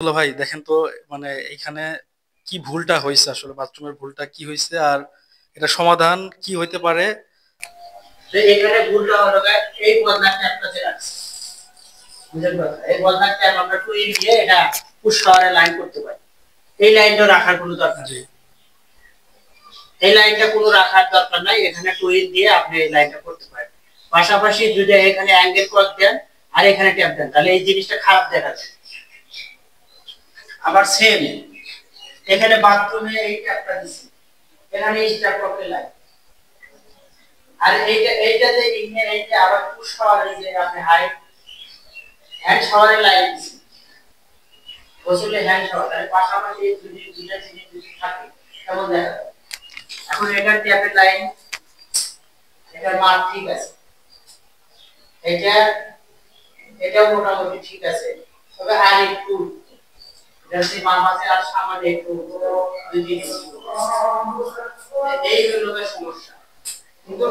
হলো ভাই দেখেন তো, মানে এখানে কি ভুলটা হয়েছে, আসলে বাথরুমের ভুলটা কি হয়েছে আর এটা সমাধান কি হইতে পারে? তো এখানে ভুলটা হলো এই বদনার ট্যাপটা যেটা আছে, বুঝলেন কথা, এই বদনার ট্যাপ আমরা টুইল দিয়ে এটা পুশ পাওয়ারে লাইন করতে পারি। এই লাইনটা রাখার কোনো দরকার জি। নেই, এই লাইনটা কোনো রাখার দরকার নাই, এখানে টুইল দিয়ে আপনি এই লাইনটা করতে পারেন। পাশাপাশি যদি এখানে অ্যাঙ্গেল কট দেন আর এখানে ট্যাপ দেন তাহলে এই জিনিসটা খারাপ দেখা যায়। আবার সেম এখানে বাথরুমে এই ট্যাপটা দিছি, এখানে এই ট্যাপ করতে লাগে, আর এইটাতে ইঞ্জিন এইটা আবার পুশ পাওয়ার এই যে আপনি হাইট হ্যান্ড শাওয়ারের লাইন দিছি, বসলে হ্যান্ড শাওয়ার তার পাশাপাশি এই দুইটা জিনিস যদি থাকে কেমন দেখা যায়। এখন এটার ট্যাপের লাইন, এটার মান ঠিক আছে, এটা এটাও মোটামুটি ঠিক আছে, তবে আর একটু যদি মান আছে আর সামান্য একটু দুই জিনিস এই হলো সমস্যা। কিন্তু